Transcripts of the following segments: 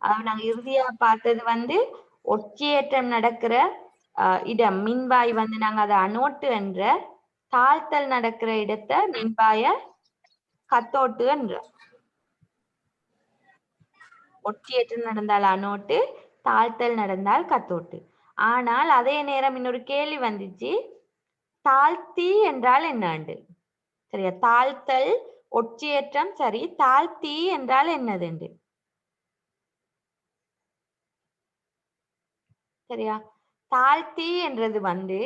அதாவது நாங்க இறுதியா பார்த்தது வந்து ஒட்சியேற்றம் நடக்கிற இடம் மின்வாய் வந்து நாங்க அதை அனோட்டு என்ற, தாழ்த்தல் நடக்கிற இடத்தை மின்வாய கத்தோட்டு என்ற. ஒட்சியேற்றம் நடந்தால் அனோட்டு, தாழ்த்தல் நடந்தால் கத்தோட்டு. ஆனால் அதே நேரம் இன்னொரு கேள்வி வந்துச்சு, தாழ்த்தி என்றால் என்னண்டு? சரியா, தாழ்த்தல் ஒட்சியேற்றம் சரி, தாழ்த்தி என்றால் என்னதுண்டு? சரியா, தாழ்த்தி என்றது வந்து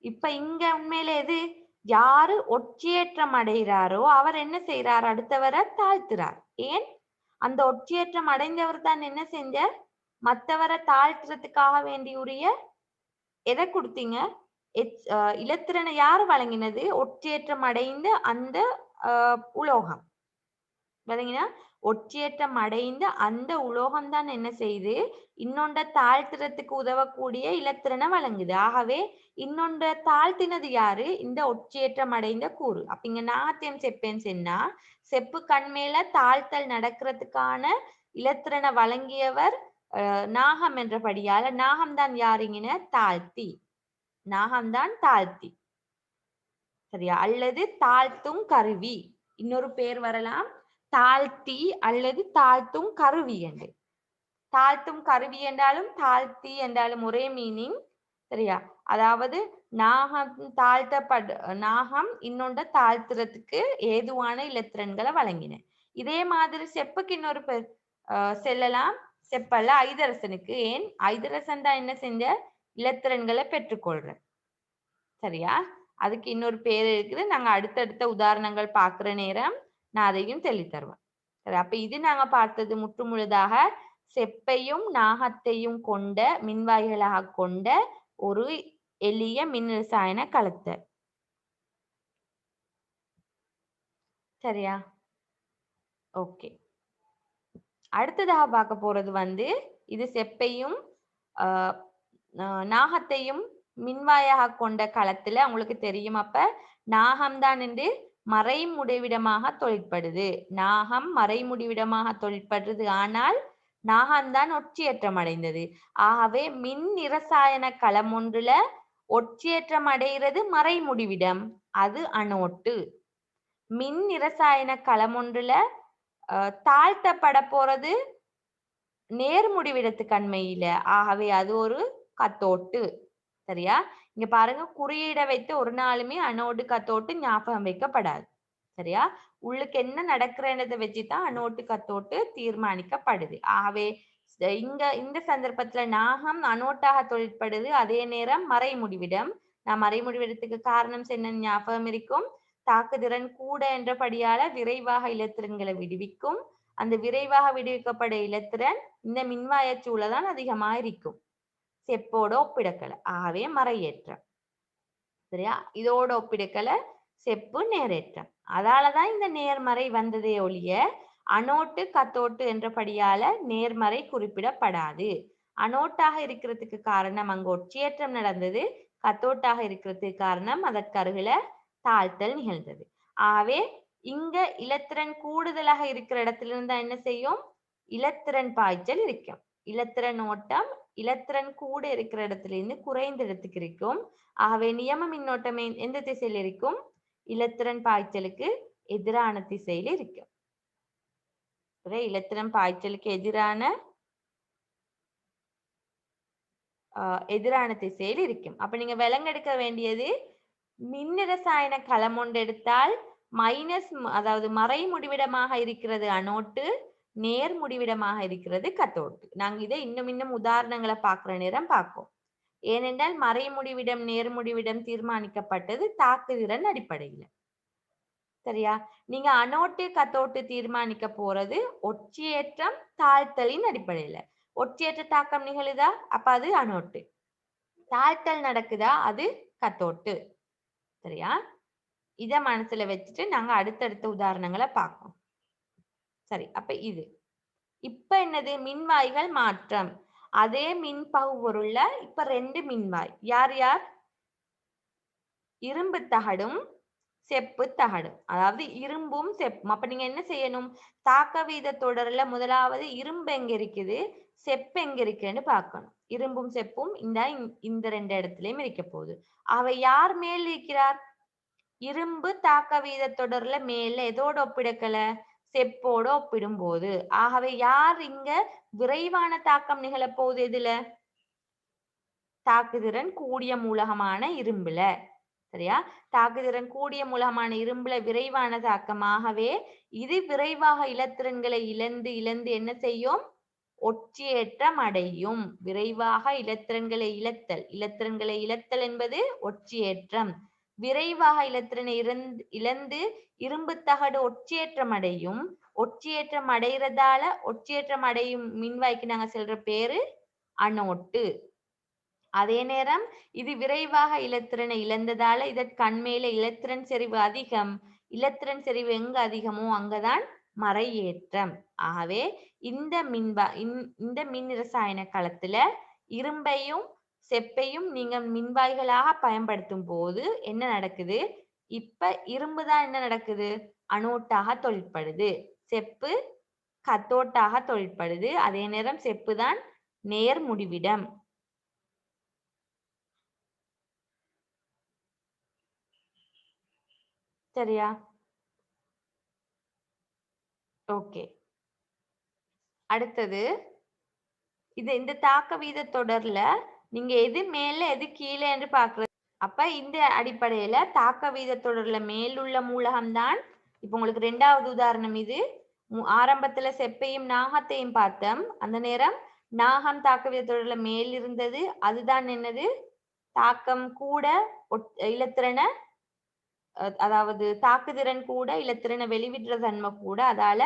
இப்ப இங்க உண்மையில எது, யாரு ஒட்சியேற்றம் அடைகிறாரோ அவர் என்ன செய்யறார், அடுத்தவரை தாழ்த்துறார். ஏன், அந்த ஒட்சியேற்றம் அடைந்தவர் தான் என்ன செஞ்ச, மற்றவரை தாழ்த்துறதுக்காக வேண்டி உரிய எதை கொடுத்தீங்க, இலத்திரனை யாரு வழங்கினது, ஒட்சியேற்றம் அடைந்த அந்த உலோகம் விளங்கினா, ஒட்சியேற்றம் அடைந்த அந்த உலோகம் தான் என்ன செய்யுது, இன்னொண்ட தாழ்த்துறதுக்கு உதவக்கூடிய இலத்திரனை வழங்குது. ஆகவே இன்னொண்ட தாழ்த்தினது யாரு, இந்த ஒட்சியேற்றம் அடைந்த கூறு. அப்ப இங்க நாகத்தியம் செப்பேன்னு சொன்னா, செப்பு கண்மேல தாழ்த்தல் நடக்கிறதுக்கான இலத்திரனை வழங்கியவர் நாகம் என்றபடியால நாகம் தான் யாருங்கின, தாழ்த்தி. நாகம்தான் தாழ்த்தி. சரியா, அல்லது தாழ்த்தும் கருவி, இன்னொரு பேர் வரலாம் தாழ்த்தி அல்லது தாழ்த்தும் கருவி என்று. தாழ்த்தும் கருவி என்றாலும் தாழ்த்தி என்றாலும் ஒரே மீனிங். சரியா, அதாவது நாகம் நாகம் இன்னொண்ட தாழ்த்துறதுக்கு ஏதுவான இலத்திரன்களை வழங்கின. இதே மாதிரி செப்புக்கு இன்னொரு செல்லலாம், செப்பல்ல ஐதரசனுக்கு. ஏன், ஐதரசன் தான் என்ன செஞ்ச, இலத்திரன்களை பெற்றுக்கொள்ற. சரியா, அதுக்கு இன்னொரு பேர் இருக்குது, நாங்க அடுத்தடுத்த உதாரணங்கள் பார்க்கிற நேரம் நான் அதையும் தெளி தருவேன். சரி, அப்ப இது நாங்க பார்த்தது முற்றுமுழுதாக செப்பையும் நாகத்தையும் கொண்ட மின்வாய்களாக கொண்ட ஒரு எளிய மின் ரசாயன கலத்தை. சரியா, ஓகே. அடுத்ததாக பார்க்க போறது வந்து இது செப்பையும் நாகத்தையும் மின்வாயாக கொண்ட களத்துல உங்களுக்கு தெரியும். அப்ப நாகம்தான் என்று மறைமுடிவிடமாக தொழிற்படுது. நாகம் மறைமுடிவிடமாக தொழிற்படுறது. ஆனால் நாகம்தான் ஒட்சியேற்றம் அடைந்தது. ஆகவே மின் இரசாயன களம் ஒன்றுல ஒட்சியேற்றம் அடைகிறது மறைமுடிவிடம், அது அனோட்டு. மின் இரசாயன களம் ஒன்றுல தாழ்த்தப்பட போறது நேர்முடிவிடத்து கண்மையில, ஆகவே அது ஒரு கத்தோட்டு. சரியா, இங்க பாருங்க, குறியீட வைத்து ஒரு நாளுமே அனோடு கத்தோட்டு ஞாபகம் வைக்கப்படாது. சரியா, உள்ளுக்கு என்ன நடக்கிறத வச்சுதான் அனோட்டு கத்தோட்டு தீர்மானிக்கப்படுது. ஆகவே இங்க இந்த சந்தர்ப்பத்துல நாகம் அனோட்டாக தொழிற்படுது, அதே நேரம் மறைமுடிவிடம். நான் மறைமுடிவிடத்துக்கு காரணம் என்ன ஞாபகம் இருக்கும், தாக்குதிறன் கூட என்றபடியால விரைவாக இலத்திரன்களை விடுவிக்கும். அந்த விரைவாக விடுவிக்கப்பட இலத்திரன் இந்த மின்வாயச்சூழ தான் அதிகமாக இருக்கும் செப்போட ஒப்பிடக்கலை. ஆகவே மறையேற்றம். சரியா, இதோட ஒப்பிடக்கலை செப்பு நேரேற்றம். அதாலதான் இந்த நேர்மறை வந்ததே ஒழிய அனோட்டு கத்தோட்டு என்றபடியால நேர்மறை குறிப்பிடப்படாது. அனோட்டாக இருக்கிறதுக்கு காரணம் அங்கு ஒட்சியேற்றம் நடந்தது, கத்தோட்டாக இருக்கிறதுக்கு காரணம் அதற்கு அருகில தாழ்த்தல் நிகழ்ந்தது. ஆகவே இங்க இலத்திரன் கூடுதலாக இருக்கிற இடத்துல இருந்தா என்ன செய்யும், இலத்திரன் பாய்ச்சல் இருக்கும். இலத்திரன் ஓட்டம் இலத்திரன் கூட இருக்கிற இடத்துல இருந்து குறைந்த இடத்துக்கு இருக்கும். ஆகவே நியம மின்னோட்டம் எந்த திசையில் இருக்கும், இலத்திரன் பாய்ச்சலுக்கு எதிரான திசையில் இருக்கும். இலத்திரன் பாய்ச்சலுக்கு எதிரான திசையில் இருக்கும். அப்ப நீங்க விலங்கெடுக்க வேண்டியது, மின் ரசாயன களம் ஒன்று எடுத்தால் மைனஸ், அதாவது மறைமுடிவிடமாக இருக்கிறது அனோட்டு, நேர் முடிவிடமாக இருக்கிறது கத்தோட்டு. நாங்க இதை இன்னும் உதாரணங்களை பார்க்கிற நேரம் பார்ப்போம். ஏனென்றால் மறைமுடிவிடம் நேர்முடிவிடம் தீர்மானிக்கப்பட்டது தாக்குதிறன் அடிப்படையில். சரியா, நீங்க அனோட்டு கத்தோட்டு தீர்மானிக்க போறது ஒட்சியேற்றம் தாழ்த்தலின் அடிப்படையில. ஒட்சியேற்ற தாக்கம் நிகழுதா, அப்ப அது அனோட்டு. தாழ்த்தல் நடக்குதா, அது கத்தோட்டு. சரியா, இத மனசுல வச்சுட்டு நாங்க அடுத்தடுத்த உதாரணங்களை பார்ப்போம். சரி, அப்ப இது இப்ப என்னது, மின்வாய்கள் மாற்றம். அதே மின் பகுபொருள்ல இப்ப 2 மின்வாய். யார் யார், இரும்பு தகடும் செப்பு தகடு. அதாவது இரும்பும் செப்பும். அப்ப நீங்க என்ன செய்யணும்? தாக்க வீத தொடர்ல முதலாவது இரும்பு எங்க இருக்குது, செப்பு எங்க இருக்குன்னு பார்க்கணும். இரும்பும் செப்பும் இந்த 2 இடத்துலயும் இருக்க போகுது. அவை யார் மேல் இருக்கிறார்? இரும்பு தாக்க வீத தொடர்ல மேல எதோட ஒப்பிடக்கல? செப்போட ஒப்பிடும்போது. ஆகவே யார் இங்க விரைவான தாக்கம் நிகழப்போகுது இதுல? தாக்குதிறன் கூடிய மூலகமான இரும்புல. சரியா? தாக்குதிறன் கூடிய மூலகமான இரும்புல விரைவான தாக்கமாகவே இது விரைவாக இலத்திரன்களை இழந்து இழந்து என்ன செய்யும்? ஒட்சியேற்றம் அடையும். விரைவாக இலத்திரன்களை இழத்தல். இலத்திரன்களை இழத்தல் என்பது ஒட்சியேற்றம். விரைவாக இலத்திரனை இழந்து இரும்பு தகடு ஒட்சியேற்றம் அடையும். ஒட்சியேற்றம் அடைகிறதால ஒட்சியேற்றம் அடையும் மின்வாய்க்கு நாங்க சொல்ற பேரு அனோட்டு. அதே நேரம் இது விரைவாக இலத்திரனை இழந்ததால இதற்கு கண்மேல இலத்திரன் செறிவு அதிகம். இலத்திரன் செறிவு எங்க அதிகமோ அங்கதான் மறையேற்றம். ஆகவே இந்த மின் இரசாயன களத்துல இரும்பையும் செப்பையும் நீங்க மின்வாய்களாக பயன்படுத்தும் போது என்ன நடக்குது? இப்ப இரும்பு தான் என்ன நடக்குது? அனோட்டாக தொழிற்படுது. செப்பு கத்தோட்டாக தொழிற்படுது. அதே நேரம் செப்பு தான் நேர் முடிவிடம். சரியா? ஓகே. அடுத்தது இந்த தாக்க வீத தொடர்ல நீங்க எது மேல எது கீழே என்று பார்க்கிறது. அப்ப இந்த அடிப்படையில தாக்க வீத தொடர்ல மேலுள்ள மூலகம் தான். இப்ப உங்களுக்கு 2வது உதாரணம் இது. ஆரம்பத்துல செப்பையும் நாகத்தையும் பார்த்தோம். அந்த நேரம் நாகம் தாக்க வீத தொடர்ல மேல் இருந்தது. அதுதான் என்னது? தாக்கம் கூட இலத்திரனை அதாவது தாக்குதிறன் கூட இலத்திரனை வெளிவிடுற தன்மை கூட அதால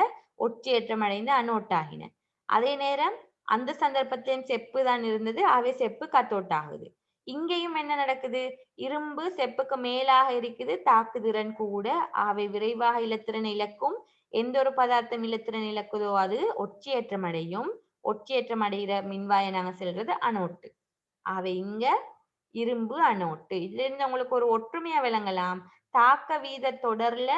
ஒற்றியேற்றம் அடைந்து அனோட்டாகின. அதே நேரம் அந்த சந்தர்ப்பத்திலும் செப்பு தான் இருந்தது. ஆகவே செப்பு கத்தோட்டாகுது. இங்கேயும் என்ன நடக்குது? இரும்பு செப்புக்கு மேலாக இருக்குது. தாக்குதிறன் கூட. ஆகவே விரைவாக இலத்திரனை இழக்கும். எந்த ஒரு பதார்த்தம் இலத்திரன் இழக்குதோ அது ஒற்றியேற்றம் அடையும். ஒற்றியேற்றம் அடைகிற மின்வாயை நாங்க சொல்றது அனோட்டு. ஆகவே இங்க இரும்பு அனோட்டு. இதுல இருந்து உங்களுக்கு ஒரு ஒற்றுமையா விளங்கலாம். தாக்க வீத தொடர்ல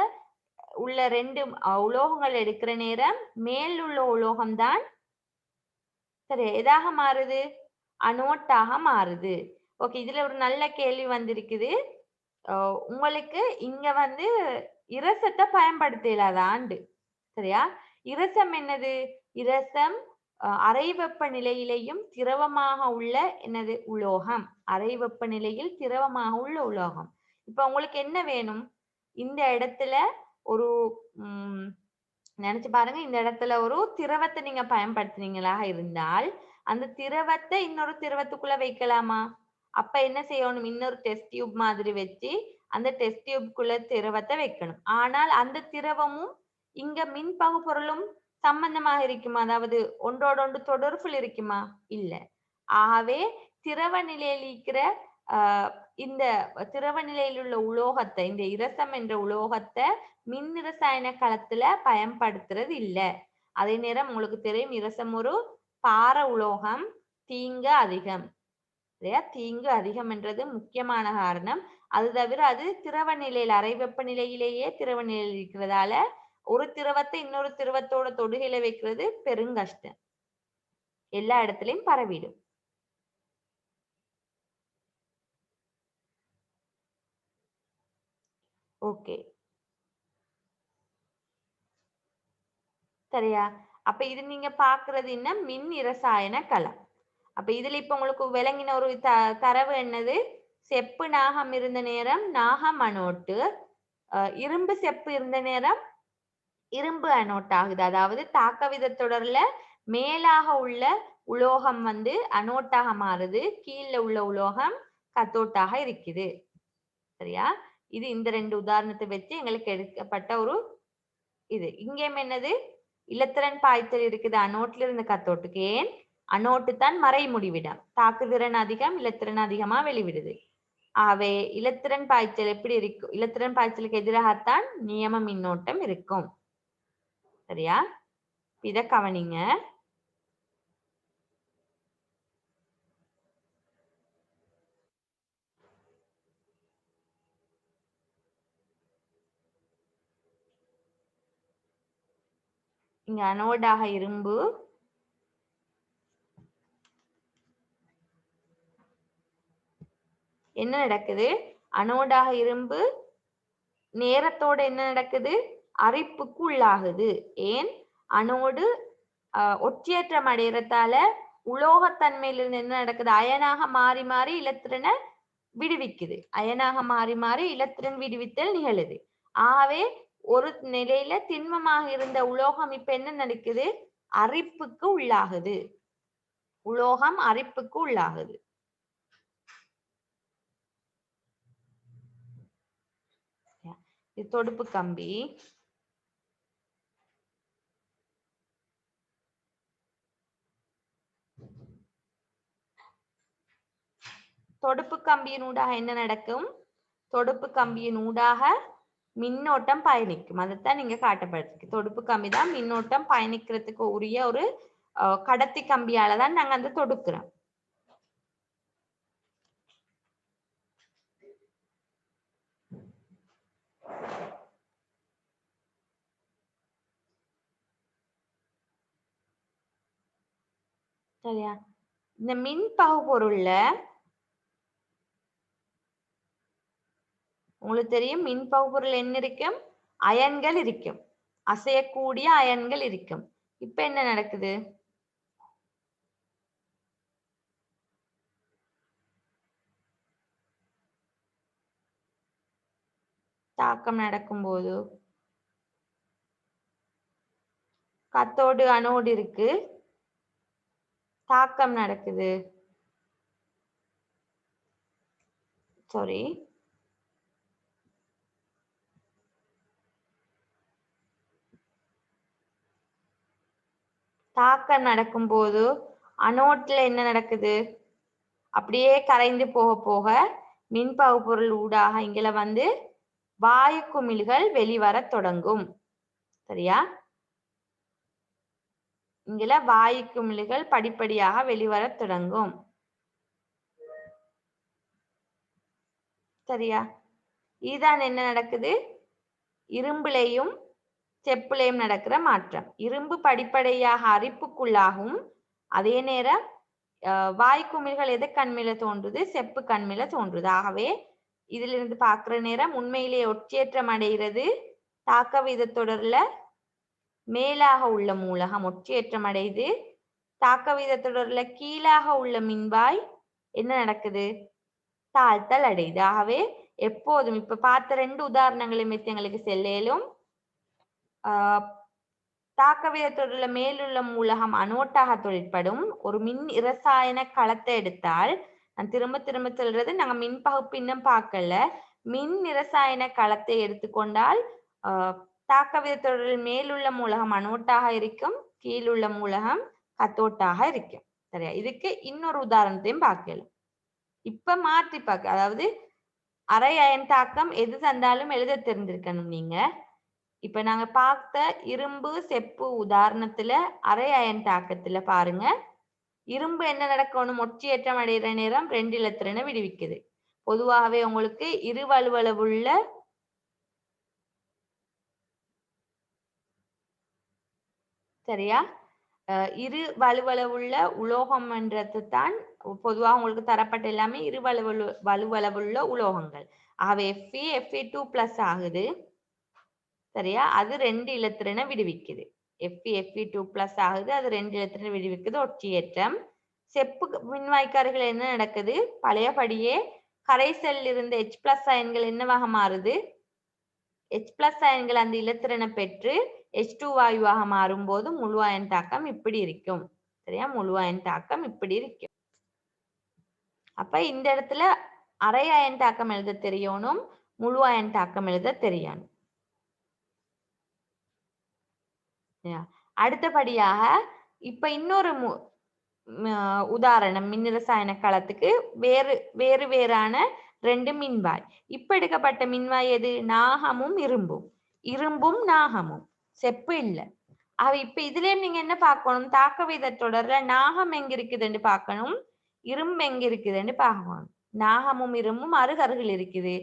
உள்ள 2 உலோகங்கள் எடுக்கிற நேரம் மேல் உள்ள உலோகம் தான் சரி எதாக மாறுது? அனோட்டாக மாறுது. ஓகே, இதுல ஒரு நல்ல கேள்வி வந்திருக்குது. உங்களுக்கு இங்க இரசத்தை பயன்படுத்தலாதாண்டு. சரியா? இரசம் என்னது? இரசம் அறை வெப்ப நிலையிலேயும் திரவமாக உள்ள என்னது உலோகம். அறை வெப்ப நிலையில் திரவமாக உள்ள உலோகம். இப்ப உங்களுக்கு என்ன வேணும்? இந்த இடத்துல ஒரு நினைச்சு பாருங்க. இந்த இடத்துல ஒரு திரவத்தை நீங்க பயன்படுத்துனீங்களா இருந்தால் அந்த திரவத்தை இன்னொரு திரவத்துக்குள்ள வைக்கலாமா? அப்ப என்ன செய்யணும்? இன்னொரு டெஸ்ட் டியூப் மாதிரி வச்சு அந்த டெஸ்ட் டியூப்குள்ள திரவத்தை வைக்கணும். ஆனால் அந்த திரவமும் இங்க மின்பகு பொருளும் சம்பந்தமாக இருக்குமா? அதாவது ஒன்றோட ஒன்று தொடர்பில் இருக்குமா? இல்ல. ஆகவே திரவ நிலையில் இருக்கிற இந்த திரவ நிலையில் உள்ள உலோகத்தை, இந்த இரசம் என்ற உலோகத்தை மின் இரசாயன களத்துல பயன்படுத்துறது இல்ல. அதே நேரம் உங்களுக்கு தெரியும் இரசம் ஒரு பார உலோகம், தீங்கு அதிகம். இல்லையா? தீங்கு அதிகம் என்றது முக்கியமான காரணம். அது தவிர அது திரவ நிலையில் அறை வெப்ப நிலையிலேயே திரவ நிலையில் இருக்கிறதால ஒரு திரவத்தை இன்னொரு திரவத்தோட தொடுகையில வைக்கிறது பெருங்கஷ்டம். எல்லா இடத்துலயும் பரவிடும். ஓகே, சரியா? அப்ப இது நீங்க பாக்குறது என்ன? மின் இரசாயன களம். அப்ப இதுல இப்ப உங்களுக்கு விளங்கின ஒரு தரவு என்னது? செப்பு நாகம் இருந்த நேரம் நாகம் அனோட்டு, இரும்பு செப்பு இருந்த நேரம் இரும்பு அனோட் ஆகுது. அதாவது தாக்க வித தொடர்ல மேலாக உள்ள உலோகம் அனோட்டாக மாறுது. கீழே உள்ள உலோகம் கத்தோட்டாக இருக்குது. சரியா? இது இந்த 2 உதாரணத்தை வச்சு எங்களுக்கு எடுக்கப்பட்ட ஒரு இது. இங்கேயும் என்னது? இலத்திரன் பாய்ச்சல் இருக்குது அனோட்ல இருந்து கத்தோட்டுக்கு. ஏன்? அனோட்டு தான் மறை முடிவிடம். தாக்குதிறன் அதிகம், இலத்திரன் அதிகமா வெளிவிடுது. ஆகவே இலத்திரன் பாய்ச்சல் எப்படி இருக்கும்? இலத்திரன் பாய்ச்சலுக்கு எதிராகத்தான் நியம மின்னோட்டம் இருக்கும். சரியா? இத கவனிங்க. இங்க அனோடாக இரும்பு, என்ன நடக்குது? அனோடாக இரும்பு நேரத்தோட என்ன நடக்குது? அரிப்புக்கு உள்ளாகுது. ஏன்? அனோடு ஒற்றியேற்றம் அடையறதால உலோகத்தன்மையிலிருந்து என்ன நடக்குது? அயனாக மாறி மாறி இலத்திரனை விடுவிக்குது. அயனாக மாறி மாறி இலத்திரன் விடுவித்தல் நிகழுது. ஆகவே ஒரு நிலையில திண்மமாக இருந்த உலோகம் இப்ப என்ன நடக்குது? அரிப்புக்கு உள்ளாகுது. உலோகம் அரிப்புக்கு உள்ளாகுது. இது தொடுப்பு கம்பி. தொடுப்பு கம்பியின் ஊடாக என்ன நடக்கும்? தொடுப்பு கம்பியின் ஊடாக மின்னோட்டம் பயணிக்கும். அதைத்தான் நீங்க காட்டப்படுறதுக்கு. தொடுப்பு கம்பி தான் மின்னோட்டம் பயணிக்கிறதுக்கு உரிய ஒரு கடத்தி கம்பியால தான் நாங்க அந்த தொடுக்கிறோம். சரியா? இந்த மின் பகுபொருள்ல உங்களுக்கு தெரியும், மின் பகுபொருள் என்ன இருக்கும்? அயன்கள் இருக்கும், அசையக்கூடிய அயன்கள் இருக்கும். இப்ப என்ன நடக்குது? தாக்கம் நடக்கும்போது கத்தோடு அனோடு இருக்கு, தாக்கம் நடக்குது. சாரி, தாக்கம் நடக்கும்போது அனோட்ல என்ன நடக்குது? அப்படியே கரைந்து போக போக மின்பகு பொருள் ஊடாக இங்கல வந்து வாயு குமிழ்கள் வெளிவர தொடங்கும். சரியா? இங்கல வாயு குமிழ்கள் படிப்படியாக வெளிவர தொடங்கும். சரியா? இதுதான் என்ன நடக்குது? இரும்புலையும் செப்புலையும் நடக்கிற மாற்றம். இரும்பு படிப்படியாக அரிப்புக்குள்ளாகும். அதே நேரம் வாயு குமிழ்கள் எது கண்மையில தோன்றுது? செப்பு கண்மையில தோன்றுது. ஆகவே இதிலிருந்து பார்க்கிற நேரம் உண்மையிலேயே ஒற்றியேற்றம் அடைகிறது. தாக்க வீத தொடர்ல மேலாக உள்ள மூலகம் ஒற்றியேற்றம் அடையுது. தாக்க வீத தொடர்ல கீழாக உள்ள மின்வாய் என்ன நடக்குது? தாழ்த்தல் அடையுது. ஆகவே எப்போதும் இப்ப பார்த்த 2 உதாரணங்களும் எங்களுக்கு செல்லேலும் தாக்க வீத தொடர்ல மேலுள்ள மூலகம் அனோட்டாக தொழிற்படும். ஒரு மின் இரசாயன களத்தை எடுத்தால், நான் திரும்ப திரும்ப சொல்றது, நாங்க மின் பகுப்பு இன்னும் பார்க்கல. மின் இரசாயன களத்தை எடுத்துக்கொண்டால் தாக்க வீத தொடரில் மேலுள்ள மூலகம் அனோட்டாக இருக்கும், கீழுள்ள மூலகம் கத்தோட்டாக இருக்கும். சரியா? இதுக்கு இன்னொரு உதாரணத்தையும் பார்க்கலாம். இப்ப மாற்றி பார்க்க, அதாவது அரை அயன் தாக்கம் எது தந்தாலும் எழுத தெரிஞ்சிருக்கணும் நீங்க. இப்ப நாங்க பார்த்த இரும்பு செப்பு உதாரணத்துல அரை அயன் தாக்கத்துல பாருங்க, இரும்பு என்ன நடக்கணும்? ஒற்றியேற்றம் அடைகிற நேரம் 2 இலத்திரனை விடுவிக்குது. பொதுவாகவே உங்களுக்கு இரு வலுவளவுள்ள சரியா? இரு வலுவளவுள்ள உலோகம் என்றது தான் பொதுவாக உங்களுக்கு தரப்பட்ட எல்லாமே இரு வலுவளவுள்ள உலோகங்கள். ஆகவே Fe2+ ஆகுது. சரியா? அது 2 இலத்திரனை விடுவிக்குது. Fe2+ ஆகுது, அது 2 இலத்திரனை விடுவிக்குது, ஒற்றியேற்றம். செப்பு மின்வாய்க்காரர்கள் என்ன நடக்குது? பழையபடியே கரைசலில் இருந்த H+ அயன்கள் என்னவாக மாறுது? H+ அயன்கள் அந்த இலத்திரனை பெற்று H2 வாயுவாக மாறும்போது முழு அயன் தாக்கம் இப்படி இருக்கும். சரியா? முழு அயன் தாக்கம் இப்படி இருக்கும். அப்ப இந்த இடத்துல அரை அயன் தாக்கம் எழுத தெரியணும், முழு அயன் தாக்கம் எழுத தெரியணும். அடுத்தபடியாக இப்ப இன்னொரு உதாரணம் மின் இரசாயன களத்துக்கு வேறு வேறான 2 மின்வாய். இப்ப எடுக்கப்பட்ட மின்வாய் எது? நாகமும் இரும்பும். இரும்பும் நாகமும், செப்பு இல்ல. இப்ப இதுலயும் நீங்க என்ன பார்க்கணும்? தாக்க வீத தொடர்ல நாகம் எங்க இருக்குதுன்னு பார்க்கணும், இரும்பு எங்க இருக்குதுன்னு பார்க்கணும். நாகமும் இரும்பும் அருகருகில் இருக்குது.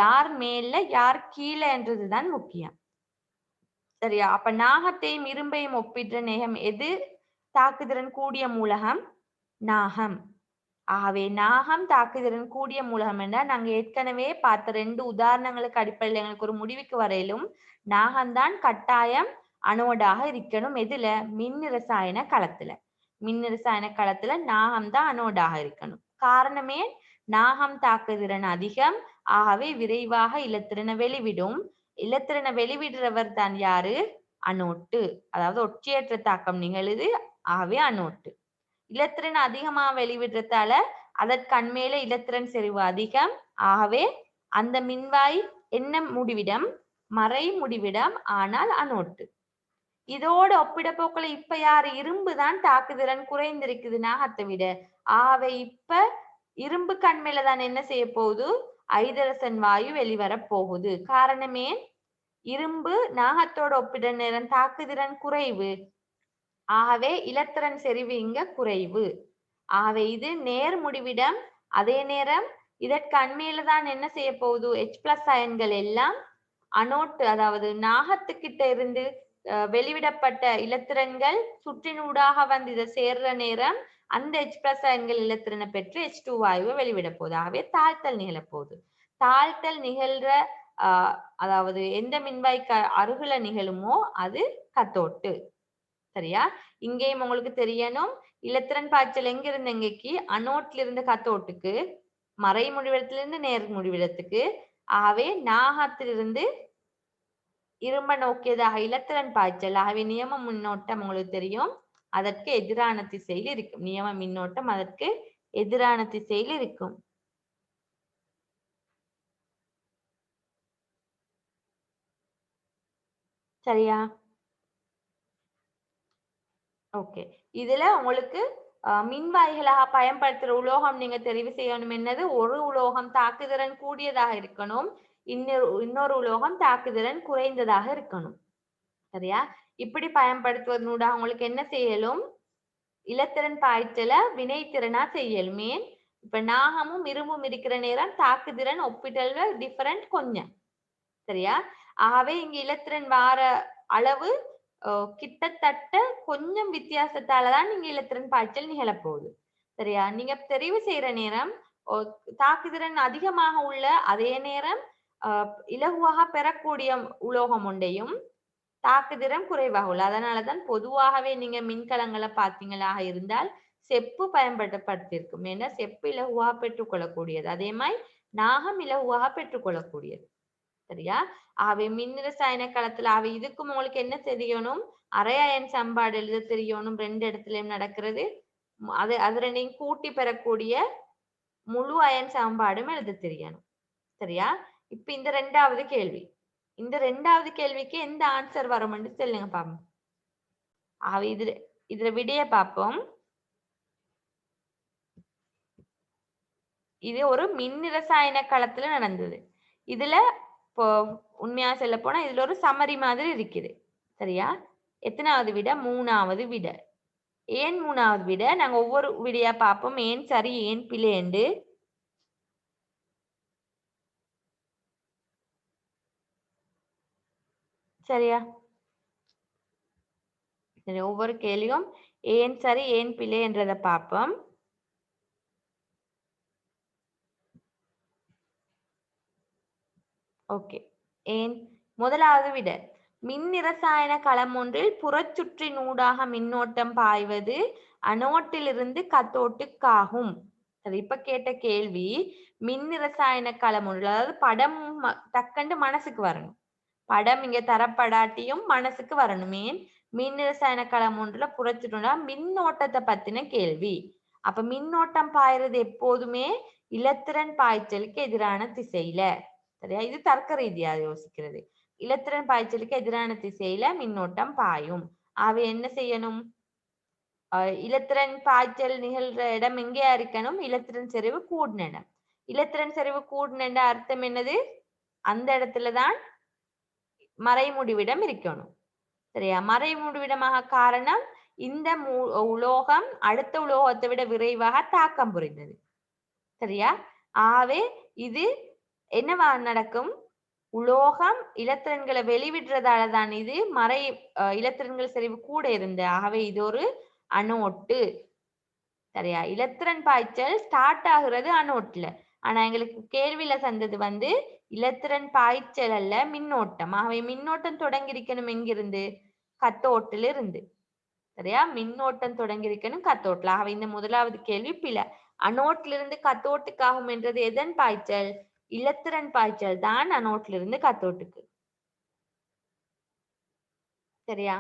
யார் மேல யார் கீழே என்றதுதான் முக்கியம். சரியா? அப்ப நாகத்தையும் இரும்பையும் ஒப்பிடுற நேரம் எது தாக்குதிறன் கூடிய மூலகம்? நாகம். ஆகவே நாகம் தாக்குதிறன் கூடிய மூலகம் என்ற நாங்க ஏற்கனவே பார்த்த 2 உதாரணங்களுக்கு அடிப்படையில் எங்களுக்கு ஒரு முடிவுக்கு வரையிலும் நாகம்தான் கட்டாயம் அனோடாக இருக்கணும். எதுல? மின் இரசாயன களத்துல. மின் இரசாயன களத்துல நாகம்தான் அனோடாக இருக்கணும். காரணமே நாகம் தாக்குதிறன் அதிகம். ஆகவே விரைவாக இலத்திரனை வெளிவிடும். இலத்திரனை வெளிவிடுறவர் தான் யாரு? அனோட்டு. அதாவது ஒட்சியற்ற தாக்கம் நிகழுது. ஆகவே அனோட்டு. இலத்திரன் அதிகமா வெளிவிடுறதால அதற்கு அண்மையில இலத்திரன் செறிவு அதிகம். ஆகவே அந்த மின்வாய் என்ன முடிவிடம்? மறை முடிவிடம். ஆனால் அனோட்டு. இதோட ஒப்பிட போக்குல இப்ப யாரு? இரும்பு தான் தாக்குதிறன் குறைந்திருக்குது நாகத்தை விட. ஆகவே இப்ப இரும்பு கண்மையில தான் என்ன செய்ய போகுது? ஐதரசன் வாயு வெளிவர போகுது. காரணமே இரும்பு நாகத்தோட ஒப்பிட நேரம் தாக்குதிறன் குறைவு. ஆகவே இலத்திரன் செறிவு இங்க குறைவு. ஆகவே இது நேர் முடிவிடம். அதே நேரம் இதற்கு அண்மையில தான் என்ன செய்ய போகுது? H+ அயன்கள் எல்லாம் அனோட்டு அதாவது நாகத்துக்கிட்ட இருந்து வெளிவிடப்பட்ட இலத்திரன்கள் சுற்றினூடாக வந்து இதை சேர்ற நேரம் அந்த H+ அயன்கள் இலத்திரனை பெற்று H2 வாயுவை வெளிவிட போகுது. ஆகவே தாழ்த்தல் நிகழ போகுது. தாழ்த்தல் நிகழ்ற அதாவது எந்த மின்வாய்க்கு அருகில நிகழுமோ அது கத்தோட்டு. சரியா? இங்கேயும் உங்களுக்கு தெரியணும் இலத்திரன் பாய்ச்சல் எங்க இருந்து எங்கேக்கு? அனோட்ல இருந்து கத்தோட்டுக்கு, மறை முடிவிடத்திலிருந்து நேர் முடிவிடத்துக்கு. ஆகவே நாகத்திலிருந்து இரும்ப நோக்கியதாக இலத்திரன் பாய்ச்சல். ஆகவே நியம மின்னோட்டம் உங்களுக்கு தெரியும் அதற்கு எதிரான திசையில் இருக்கும். நியம மின்னோட்டம் அதற்கு எதிரான திசையில் இருக்கும். சரியா? ஓகே. இதுல உங்களுக்கு மின்வாய்களாக பயன்படுத்துற உலோகம் நீங்க தெரிவு செய்யணும். என்னது? ஒரு உலோகம் தாக்குதிறன் கூடியதாக இருக்கணும். இன்னொரு உலோகம் தாக்குதிறன் குறைந்ததாக இருக்கணும். சரியா? இப்படி பயன்படுத்துவதனூடாக உங்களுக்கு என்ன செய்யலும்? இலத்திரன் பாய்ச்சல வினைத்திறனா செய்யலும். ஏன்? இப்ப நாகமும் இரும்பும் இருக்கிற நேரம் தாக்குதிறன் ஒப்பிடல்ல டிஃபரண்ட் கொஞ்சம். சரியா? ஆகவே இங்க இலத்திரன் வார அளவு கிட்டத்தட்ட கொஞ்சம் வித்தியாசத்தாலதான் நீங்க இலத்திரன் பாய்ச்சல் நிகழப்போகுது. சரியா? நீங்க தெரிவு செய்யற நேரம் தாக்குதிறன் அதிகமாக உள்ள அதே நேரம் இலகுவாக பெறக்கூடிய உலோகம் ஒன்றையும் தாக்குதிறன் குறைவாக உள்ள. அதனாலதான் பொதுவாகவே நீங்க மின்கலங்களை பார்த்தீங்களாக இருந்தால் செப்பு பயன்படுத்தப்பட்டிருக்கும். ஏன்னா செப்பு இலகுவாக பெற்றுக்கொள்ளக்கூடியது. அதே மாதிரி நாகம் இலகுவாக பெற்றுக்கொள்ளக்கூடியது. சரியா? ஆகவே மின் ரசாயன களத்துல இதுக்கும் உங்களுக்கு என்ன தெரியணும்? அரை அயன் சமன்பாடு எழுத தெரியணும். 2 இடத்துலயும் நடக்கிறது. அது ரெண்டையும் கூட்டி பெறக்கூடிய முழு அயன் சமன்பாடும் எழுத தெரியணும். சரியா? இப்ப இந்த 2வது கேள்வி. இந்த 2வது கேள்விக்கு எந்த ஆன்சர் வரும்னு சொல்லுங்க பாப்போம். இதுல விடைய பார்ப்போம். இது ஒரு மின் ரசாயன களத்துல நடந்தது. இதுல இப்போ உண்மையா சொல்ல போனா இதுல ஒரு சமரி மாதிரி இருக்குது. சரியா? எத்தனாவது விட? 3வது விட. ஏன் 3வது விட? நாங்க ஒவ்வொரு விடையா பார்ப்போம். ஏன் சரி ஏன் பிழைண்டு. சரியா? சரி, ஒவ்வொரு கேள்வியும் ஏன் சரி ஏன் பிழை என்றதை பார்ப்போம். ஓகே. ஏன்? முதலாவது விட மின் இரசாயன களம் ஒன்றில் புறச்சுற்றினூடாக மின்னோட்டம் பாய்வது அனோட்டிலிருந்து கத்தோட்டுக்காகும். சரி, இப்ப கேட்ட கேள்வி மின் இரசாயன களம் ஒன்று, அதாவது படம் டக்குன்னு மனசுக்கு வரணும். படம் இங்க தரப்படாட்டியும் மனசுக்கு வரணும். ஏன்? மின் இரசாயன களம் ஒன்றுல புறச்சுற்றுனா மின்னோட்டத்தை பத்தின கேள்வி. அப்ப மின்னோட்டம் பாய்றது எப்போதுமே இலத்திரன் பாய்ச்சலுக்கு எதிரான திசையில. சரியா? இது தர்க்க ரீதியா யோசிக்கிறது. இலத்திரன் பாய்ச்சலுக்கு எதிரான திசையில மின்னோட்டம் பாயும். ஆகவே என்ன செய்யணும்? இலத்திரன் பாய்ச்சல் நிகழ்ற இடம் எங்கேயா இருக்கணும்? இலத்திரன் செறிவு கூடின இடம். இலத்திரன் செறிவு கூடின அர்த்தம் என்னது? அந்த இடத்துலதான் மறைமுடிவிடம் இருக்கணும். சரியா? மறைமுடிவிடமாக காரணம் இந்த உலோகம் அடுத்த உலோகத்தை விட விரைவாக தாக்கம் புரிந்தது. சரியா? ஆகவே இது என்னவா நடக்கும்? உலோகம் இலத்திரன்களை வெளிவிடுறதால தான் இது மறை இலத்திரன்கள் செறிவு கூட இருந்த. ஆகவே இது ஒரு அணோட்டு. சரியா? இலத்திரன் பாய்ச்சல் ஸ்டார்ட் ஆகுறது அணோட்டுல. ஆனா எங்களுக்கு கேள்வியில தந்தது வந்து இலத்திரன் பாய்ச்சல் அல்ல, மின்னோட்டம். ஆகவே மின்னோட்டம் தொடங்கி இருக்கணும் எங்கிருந்து? கத்தோட்டில் இருந்து. சரியா? மின்னோட்டம் தொடங்கி இருக்கணும் கத்தோட்டில். ஆகவே இந்த முதலாவது கேள்வி பிழை. அணோட்டிலிருந்து கத்தோட்டுக்காகும் என்றது எதன் பாய்ச்சல்? இலத்திரன் பாய்ச்சல் தான் அணோட்டிலிருந்து கத்தோட்டுக்கு. சரியா?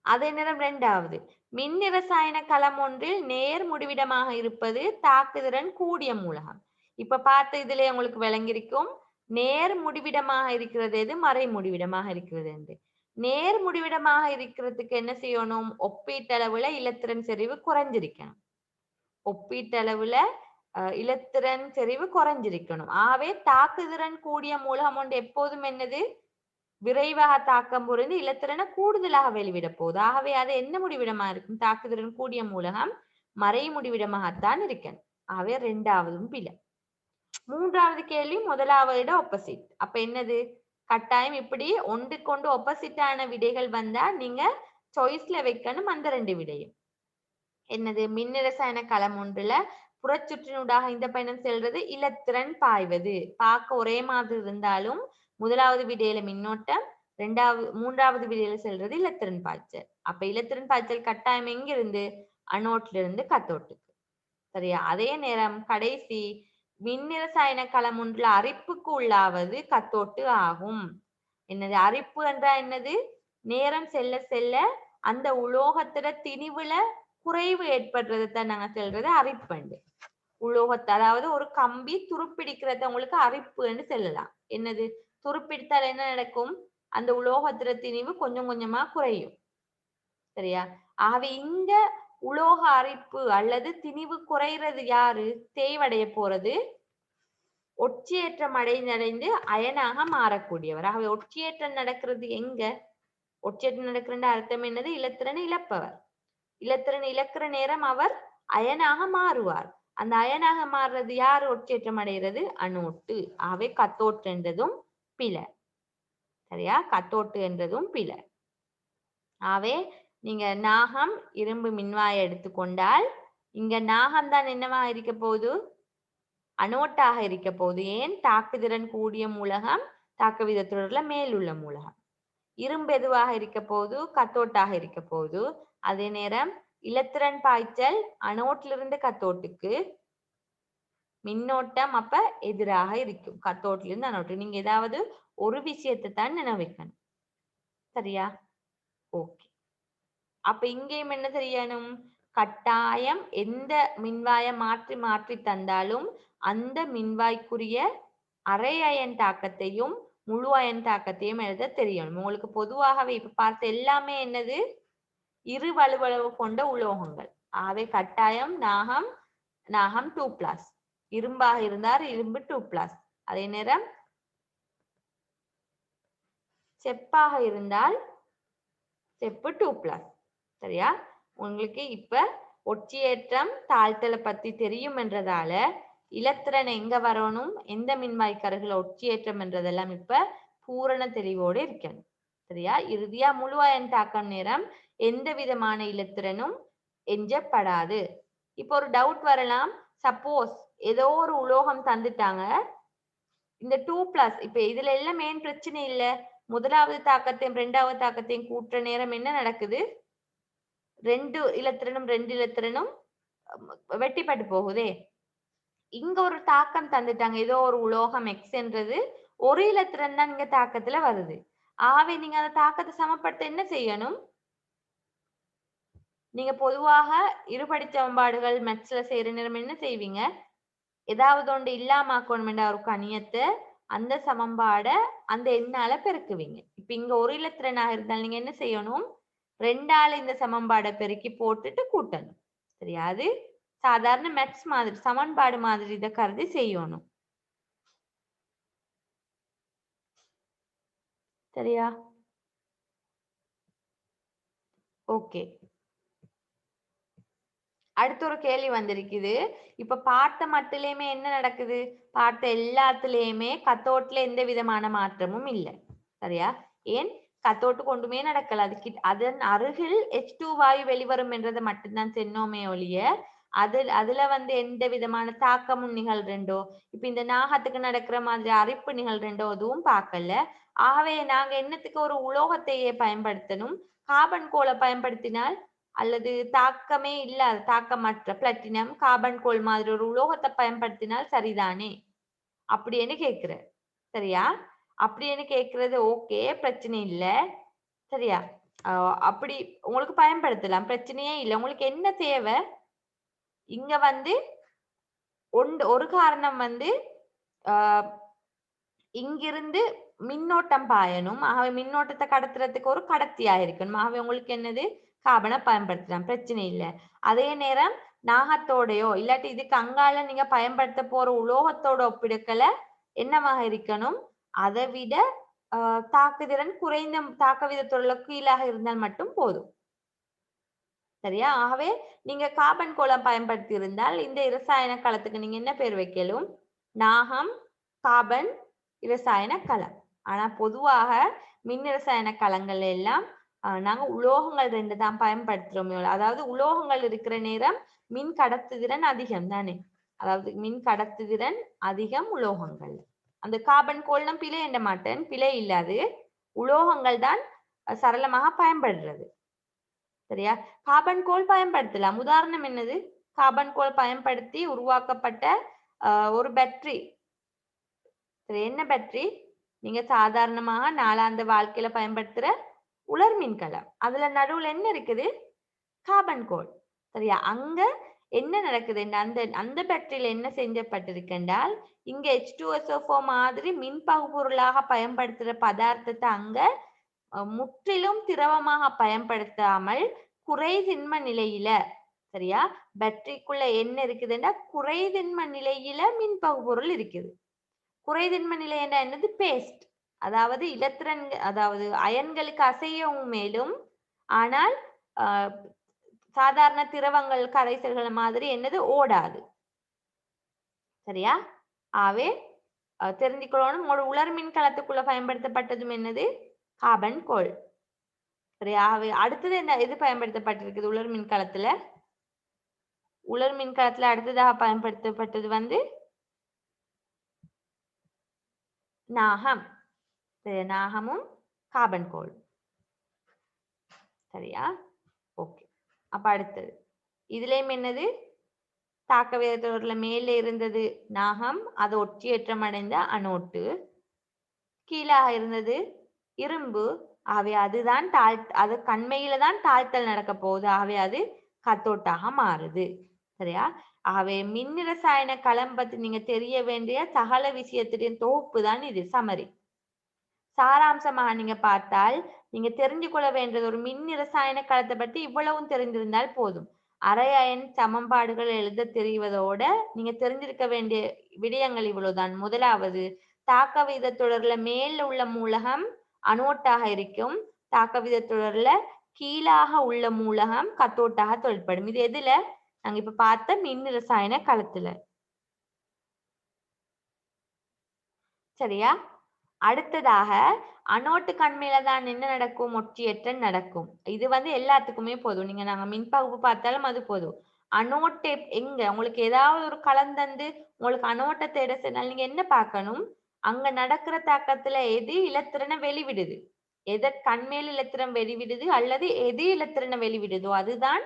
அதே நேரம் இரண்டாவது, மின் இரசாயன களம் ஒன்றில் நேர் முடிவிடமாக இருப்பது தாக்குதிறன் கூடிய மூலகம். இப்ப பார்த்த இதுல உங்களுக்கு விளங்கியிருக்கும் நேர் முடிவிடமாக இருக்கிறது எது, மறை முடிவிடமாக இருக்கிறது என்று. நேர் முடிவிடமாக இருக்கிறதுக்கு என்ன செய்யணும்? ஒப்பீட்டளவுல இலத்திரன் செறிவு குறைஞ்சிருக்கணும். ஒப்பீட்டளவுல இலத்திரன் செறிவு குறைஞ்சிருக்கணும். ஆகவே தாக்குதிறன் கூடிய மூலகம் ஒன்று எப்போதும் என்னது? விரைவாக தாக்கம் புரிந்து இலத்திரனை கூடுதலாக வெளிவிட போகுது. ஆகவே அது என்ன முடிவிடமா இருக்கும்? தாக்குதிறன் கூடிய மூலகம் மறை முடிவிடமாகத்தான் இருக்கணும். ஆகவே இரண்டாவதும் பிழை. மூன்றாவது கேள்வி முதலாவது ஆப்போசிட். அப்ப என்னது? கட்டாயம் இப்படி ஒன்றுக்கொண்டு ஆப்போசிட்டான விடைகள் வந்தா நீங்க சாய்ஸ்ல வைக்கணும் அந்த ரெண்டு விடையும். என்னது? மின்னிரசாயன களம் ஒன்றுல புறச்சுற்றினூடாக இந்த பயணம் செல்றது இலத்திரன் பாய்வது. பார்க்க ஒரே மாதிரி இருந்தாலும் முதலாவது விடையில மின்னோட்டம், மூன்றாவது விடையில செல்றது இலத்திரன் பாய்ச்சல். அப்ப இலத்திரன் பாய்ச்சல் கட்டாயம் எங்கிருந்து? அணோட்ல இருந்து கத்தோட்டுக்கு. சரியா? அதே நேரம் கடைசி மின்னிரசாயன களம் ஒன்றுல அரிப்புக்கு உள்ளாவது கத்தோட்டு ஆகும். என்னது அரிப்பு என்றா? என்னது? நேரம் செல்ல செல்ல அந்த உலோகத்துல திணிவுல குறைவு ஏற்படுறது தான் நாங்க சொல்றது அரிப்பு. உலோகத்தை, அதாவது ஒரு கம்பி துருப்பிடிக்கிறத உங்களுக்கு அரிப்புன்னு சொல்லலாம். என்னது? துருப்பிடித்தால் என்ன நடக்கும்? அந்த உலோகத்துல திணிவு கொஞ்சம் கொஞ்சமா குறையும். சரியா? ஆகவே இங்க உலோக அரிப்பு அல்லது திணிவு குறைறது யாரு? தேய்வடைய போறது ஒட்சியேற்றம் அடைந்து அயனாக மாறக்கூடியவர். ஆகவே ஒட்சியேற்றம் நடக்கிறது எங்க? ஒட்சியேற்றம் நடக்கிற அர்த்தம் என்னது? இலத்திரனை இழப்பவர். இலத்திரன் இழக்கிற நேரம் அவர் அயனாக மாறுவார். அந்த அயனாக மாறுறது யார்? ஒட்சியேற்றம் அடைகிறது அணோட்டு. ஆகவே கத்தோட்டு என்றதும் பிழை. சரியா? கத்தோட்டு என்றதும் பிழை. ஆகவே நீங்க நாகம் இரும்பு மின்வாயை எடுத்துக்கொண்டால் இங்க நாகம் தான் என்னவா இருக்க போகுது? அணோட்டாக இருக்க போகுது. ஏன்? தாக்குதிறன் கூடிய மூலகம், தாக்க விதத்துடர்ல மேலுள்ள மூலகம். இரும்பு எதுவாக இருக்க போது? கத்தோட்டாக இருக்க போது. அதே நேரம் இலத்திரன் பாய்ச்சல் அணோட்டிலிருந்து கத்தோட்டுக்கு, மின்னோட்டம் அப்ப எதிராக இருக்கும். கத்தோட்டிலிருந்து அணோட்டு. நீங்க ஏதாவது ஒரு விஷயத்தை தான் நினைவிக்கணும். சரியா? ஓகே. அப்ப இங்கேயும் என்ன செய்யணும்? கட்டாயம் எந்த மின்வாயை மாற்றி மாற்றி தந்தாலும் அந்த மின்வாய்க்குரிய அரை அயன் தாக்கத்தையும் முழு அயன் தாக்கத்தையும் எழுத தெரியணும். உங்களுக்கு பொதுவாகவே இப்ப பார்த்த எல்லாமே என்னது? இரு வலுவளவு கொண்ட உலோகங்கள். ஆகவே கட்டாயம் நாகம் 2+. இரும்பாக இருந்தால் இரும்பு 2+. அதே நேரம் செப்பாக இருந்தால் செப்பு 2+. சரியா? உங்களுக்கு இப்ப ஒட்சியேற்றம் தாழ்த்தலை பத்தி தெரியும் என்றதால இலத்திரன் எங்க வரணும், எந்த மின்வாய்க்கருகளை ஒட்சியேற்றம் என்றதெல்லாம் இப்ப பூரண தெளிவோடு இருக்கணும். சரியா? இறுதியா முழு அயன் தாக்கம் நேரம் எந்த விதமான இலத்திரனும் எஞ்சப்படாது. இப்போ ஒரு டவுட் வரலாம். சப்போஸ் ஏதோ ஒரு உலோகம் தந்துட்டாங்க, இந்த 2+, இப்ப இதுல எல்லாம் மெயின் பிரச்சனை இல்ல. முதலாவது தாக்கத்தையும் இரண்டாவது தாக்கத்தையும் கூட்டுற நேரம் என்ன நடக்குது? ரெண்டு இலத்திரனும் வெட்டிப்பட்டு போகுதே. இங்க ஒரு தாக்கம் தந்துட்டாங்க, ஏதோ ஒரு உலோகம் எக்ஸ் என்றது ஒரு இலத்திரன் தான் இங்க தாக்கத்துல வருது. ஆகவே நீங்க அந்த தாக்கத்தை சமப்படுத்த என்ன செய்யணும்? நீங்க பொதுவாக இருபடி சமன்பாடுகள் மேத்ஸ்ல செய்யற நேரம் என்ன செய்வீங்க? ஏதாவது ஒன்று இல்லாமக்கணும் ஒரு கணியத்தை அந்த சமன்பாடை அந்த எண்ணால பெருக்குவீங்க. இப்ப இங்க ஒரு இலத்திரனாக இருந்தால் நீங்க என்ன செய்யணும்? 2ஆல இந்த சமன்பாடை பெருக்கி போட்டுட்டு கூட்டணும். சரியா? அது சாதாரண மேத்ஸ் மாதிரி, சமன்பாடு மாதிரி இதை கருதி செய்யணும். சரியா? ஓகே. அடுத்த ஒரு கேள்வி வந்திருக்குது. இப்ப பார்த்த மட்டிலேயுமே என்ன நடக்குது? பார்த்த எல்லாத்துலயுமே கத்தோட்ல எந்த விதமான மாற்றமும் இல்ல. சரியா? ஏன்? கத்தோட்டு கொண்டுமே நடக்கல. அதன் அருகில் H2 வாயு வெளிவரும் என்றதை மட்டும்தான் சொன்னோமே ஒழிய, அதுல வந்து எந்த விதமான தாக்கமும் நிகழ்றேண்டோ, இப்ப இந்த நாகத்துக்கு நடக்கிற மாதிரி அரிப்பு நிகழ்றேண்டோ எதுவும் பார்க்கல. ஆகவே நாங்க என்னத்துக்கு ஒரு உலோகத்தையே பயன்படுத்தணும்? கார்பன் கோலை பயன்படுத்தினால் அல்லது தாக்கமே இல்லாத தாக்கமற்ற பிளாட்டினம் கார்பன் கோல் மாதிரி ஒரு உலோகத்தை பயன்படுத்தினால் சரிதானே அப்படின்னு கேக்குற. சரியா? அப்படின்னு கேக்குறது ஓகே, பிரச்சனை இல்ல. சரியா? அப்படி உங்களுக்கு பயன்படுத்தலாம், பிரச்சனையே இல்லை. உங்களுக்கு என்ன தேவை? இங்க வந்து ஒரு காரணம் வந்து ஆஹ் இங்கிருந்து மின்னோட்டம் பாயணும். ஆகவே மின்னோட்டத்தை கடத்துறதுக்கு ஒரு கடத்தியா இருக்கணும். ஆகவே உங்களுக்கு என்னது? கார்பனை பயன்படுத்தலாம், பிரச்சனை இல்லை. அதே நேரம் நாகத்தோடையோ இல்லாட்டி இதுக்கு அங்கால நீங்க பயன்படுத்த போற உலோகத்தோட ஒப்பிடுக்கல என்னவாக இருக்கணும்? அதை விட தாக்குதிறன் குறைந்த தாக்க விதத்தொழில கீழாக இருந்தால் மட்டும் போதும். சரியா? ஆகவே நீங்க கார்பன் கோலம் பயன்படுத்தி இருந்தால் இந்த இரசாயன களத்துக்கு நீங்க என்ன பேர் வைக்கலும்? நாகம் கார்பன் இரசாயன களம். ஆனா பொதுவாக மின் இரசாயன களங்கள் எல்லாம் நாங்க உலோகங்கள் 2 தான் பயன்படுத்துறோம். அதாவது உலோகங்கள் இருக்கிற நேரம் மின் கடத்துதிறன் அதிகம் தானே. அதாவது மின் கடத்துதிறன் அதிகம் உலோகங்கள். அந்த கார்பன் கோல்னம் பிழை எண்ண மாட்டேன், பிழை இல்லாது உலோகங்கள் தான் சரளமாக பயன்படுறது. சரியா? கார்பன் கோல் பயன்படுத்தலாம். உதாரணம் என்னது? கார்பன் கோல் பயன்படுத்தி உருவாக்கப்பட்ட ஒரு பேட்டரி. சரி, என்ன பேட்டரி? நீங்க சாதாரணமாக நாளாந்த வாழ்க்கையில பயன்படுத்துற உலர் மின்கலம். அதுல நடுவுல என்ன இருக்குது? கார்பன் கோல். சரியா? அங்க என்ன நடக்குது? அந்த அந்த பேட்டரியில என்ன செஞ்சப்பட்டிருக்கென்றால், இங்க H2SO4 மாதிரி மின் பகுபொருளாக பயன்படுத்துற பதார்த்தத்தை அங்க முற்றிலும் திரவமாக பயன்படுத்தாமல் குறைதிண்ம நிலையில, சரியா, பேட்டரிக்குள்ள என்ன இருக்குதுன்னா குறைதிண்ம நிலையில மின் பகுபொருள் இருக்குது. குறைதிண்ம நிலை என்னது? பேஸ்ட். அதாவது இலத்திரன், அதாவது அயன்களுக்கு அசையவும் மேலும், ஆனால் சாதாரண திரவங்கள் கரைசல்கள் மாதிரி என்னது ஓடாது. சரியா? ஆவே தெரிஞ்சுக்கணும். ஒரு உலர் மின்கலத்துக்குள்ள பயன்படுத்தப்பட்டதும் என்னது? கார்பன் கோல். சரியா? அடுத்தது என்ன எது பயன்படுத்தப்பட்டிருக்குது உலர் மின்கலத்துல? உலர் மின்கலத்துல அடுத்ததாக பயன்படுத்தப்பட்டது வந்து நாகம். சரி, நாகமும் கார்பன் கோல். சரியா? ஓகே. அப்ப அடுத்தது இதுலயும் என்னது? தாக்க விதத்தோர்ல மேலே இருந்தது நாகம், அது ஒற்றியேற்றம் அடைந்த அனோட்டு. கீழாக இருந்தது இரும்பு. ஆகவே அதுதான் அது கண்மையில தான் தாழ்த்தல் நடக்க போகுது. ஆகவே அது கத்தோட்டாக மாறுது. சரியா? ஆகவே மின் இரசாயன களம் பத்தி நீங்க தெரிய வேண்டிய சகல விஷயத்தின் தொகுப்பு தான் இது, சமரி. சாராம்சமாக நீங்க பார்த்தால் நீங்க தெரிஞ்சு கொள்ள வேண்டியது ஒரு மின் இரசாயன களத்தை பற்றி இவ்வளவும் தெரிந்திருந்தால் போதும். அரை அயன் சமன்பாடுகள் எழுத தெரிவதோட நீங்க தெரிஞ்சிருக்க வேண்டிய விடயங்கள் இவ்வளவுதான். முதலாவது, தாக்க வித தொடர்ல மேல உள்ள மூலகம் அனோட்டாக இருக்கும். தாக்க வித தொடர்ல கீழாக உள்ள மூலகம் கத்தோட்டாக தொழிற்படும். இது எதுல? நாங்க இப்ப பார்த்த மின் இரசாயன களத்துல. சரியா? அடுத்ததாக அனோட்டு கண்மையில தான் என்ன நடக்கும்? ஒற்றியேற்றல் நடக்கும். இது வந்து எல்லாத்துக்குமே போதும். நீங்க நாங்க மின்பகுப்பு பார்த்தாலும் அது போதும். அனோட்டு எங்க உங்களுக்கு ஏதாவது ஒரு கலந்தந்து உங்களுக்கு அனோட்டத்தை எட சொன்னால் நீங்க என்ன பார்க்கணும்? அங்க நடக்கிற தாக்கத்துல எது இலத்திரனை வெளிவிடுது, எதை கண்மேல் இலத்திரம் வெளிவிடுது அல்லது எது இலத்திரனை வெளிவிடுதோ அதுதான்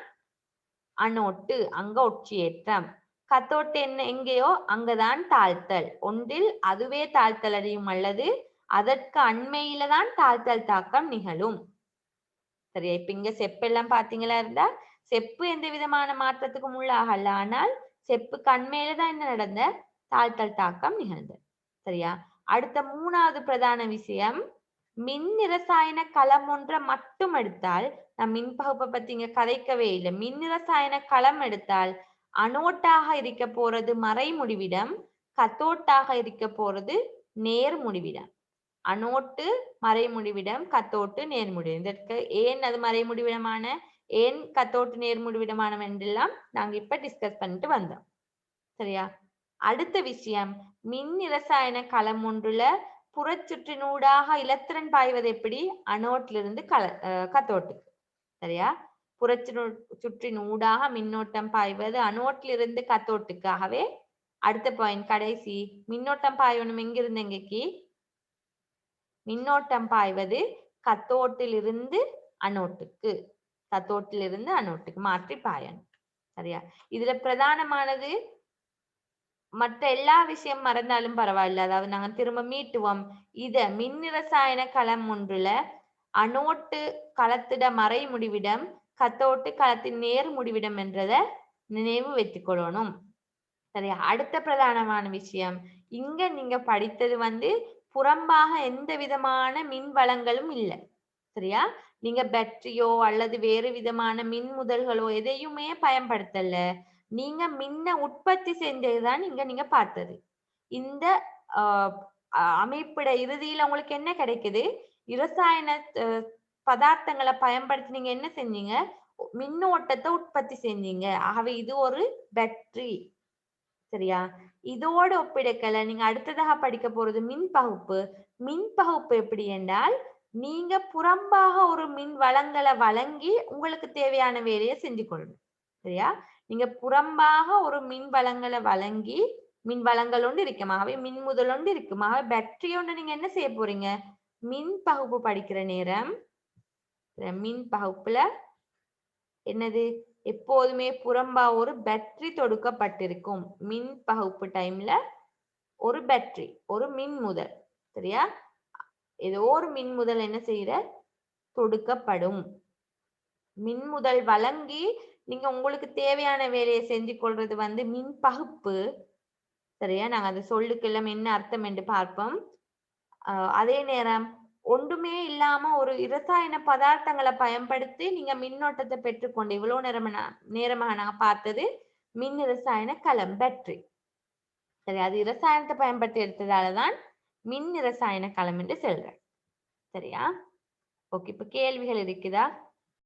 அனோட்டு. அங்க ஒற்றியேற்றம். கத்தோட்டு என்ன எங்கேயோ அங்கதான் தாழ்த்தல். ஒன்றில் அதுவே தாழ்த்தல் அடையும் அல்லது அதற்கு அண்மையில தான் தாழ்த்தல் தாக்கம் நிகழும். சரியா? இப்ப இங்க செப்பெல்லாம் பாத்தீங்களா இருந்தா செப்பு எந்த விதமான மாற்றத்துக்கும் உள்ளாகல. ஆனால் செப்புக்கு அண்மையில தான் என்ன நடந்த? தாழ்த்தல் தாக்கம் நிகழ்ந்தது. சரியா? அடுத்த மூணாவது பிரதான விஷயம், மின் இரசாயன களம் ஒன்றை மட்டும் எடுத்தால், நான் மின் பகுப்பை பத்தி இங்க கதைக்கவே இல்லை. மின் இரசாயன களம் எடுத்தால் அனோட்டாக இருக்க போறது மறை முடிவிடம், கத்தோட்டாக இருக்க போறது நேர் முடிவிடம். அனோட்டு மறை முடிவிடம், கத்தோட்டு நேர் முடிவிடம். இதற்கு ஏன் அது மறை முடிவிடமான? ஏன் கத்தோட்டு நேர்முடிவிடமானம் என்றெல்லாம் நாங்க இப்ப டிஸ்கஸ் பண்ணிட்டு வந்தோம். சரியா? அடுத்த விஷயம், மின் இரசாயன களம் ஒன்றுல புறச்சுற்றினூடாக இலத்திரன் பாய்வது எப்படி? அனோட்டிலிருந்து கத்தோட்டுக்கு. சரியா? சுற்றினூடாக மின்னோட்டம் பாய்வது அனோட்டிலிருந்து கத்தோட்டுக்காகவே. அடுத்த பாயிண்ட் கடைசி, மின்னோட்டம் பாயணும் எங்கிருந்து எங்கேக்கு? மின்னோட்டம் பாய்வது கத்தோட்டிலிருந்து அனோட்டுக்கு. கத்தோட்டிலிருந்து அனோட்டுக்கு மாற்றி பாயணும். சரியா? இதுல பிரதானமானது, மற்ற எல்லா விஷயம் மறந்தாலும் பரவாயில்ல, அதாவது நாங்க திரும்ப மீட்டுவோம். இத மின் இரசாயன களம் ஒன்றுல அனோட்டு களத்திட மறை முடிவிடம், கத்தோட்டு களத்தின் நேர் முடிவிடம் என்றத நினைவு வைத்துக் கொள்ளணும். சரியா? அடுத்த பிரதானமான விஷயம், இங்க நீங்க படித்தது புறம்பாக எந்த விதமான மின் வளங்களும் இல்லை. சரியா? நீங்க பேட்டரியோ அல்லது வேறு விதமான மின் முதல்களோ எதையுமே பயன்படுத்தல. நீங்க மின்ன உற்பத்தி செஞ்சதுதான் நீங்க பார்த்தது. இந்த அமைப்பிட இறுதியில உங்களுக்கு என்ன கிடைக்குது? இரசாயன பதார்த்தங்களை பயன்படுத்தி நீங்க என்ன செஞ்சீங்க? மின்னோட்டத்தை உற்பத்தி செஞ்சீங்க. ஆகவே இது ஒரு பேட்டரி. சரியா? இதோடு ஒப்பிடக்கல நீங்க அடுத்ததாக படிக்க போறது மின் பகுப்பு. மின் பகுப்பு எப்படி என்றால், நீங்க புறம்பாக ஒரு மின் வளங்களை வழங்கி உங்களுக்கு தேவையான வேலையை செஞ்சு கொள்ளணும். சரியா? நீங்க புறம்பாக ஒரு மின் வளங்களை வழங்கி, மின் வளங்கள் ஒன்று இருக்குமாகவே மின் முதல் ஒன்று இருக்குமாகவே பேட்டரி ஒன்று நீங்க என்ன செய்ய போறீங்க? மின் பகுப்பு படிக்கிற நேரம் மின் பகுப்புல என்னது? எப்போதுமே புறம்பா ஒரு பேட்டரி தொடுக்கப்பட்டிருக்கும். மின் பகுப்பு டைம்ல ஒரு பேட்டரி, ஒரு மின் முதல். சரியா? ஏதோ ஒரு மின் முதல் என்ன செய்யற? தொடுக்கப்படும். மின் முதல் வழங்கி நீங்க உங்களுக்கு தேவையான வேலையை செஞ்சு கொள்றது மின் பகுப்பு. சரியா? நாங்க அந்த சொல்லுக்கெல்லாம் என்ன அர்த்தம் என்று பார்ப்போம். அதே நேரம் ஒன்றுமே இல்லாம ஒரு இரசாயன பதார்த்தங்களை பயன்படுத்தி நீங்க மின்னோட்டத்தை பெற்றுக்கொண்டு இவ்வளவு நேரமாக நாங்க பார்த்தது மின் இரசாயன களம் பேட்டரி. சரி, அது இரசாயனத்தை பயன்படுத்தி எடுத்ததாலதான் மின் இரசாயன களம் என்று சொல்றேன். சரியா? ஓகே, இப்ப கேள்விகள் இருக்குதா?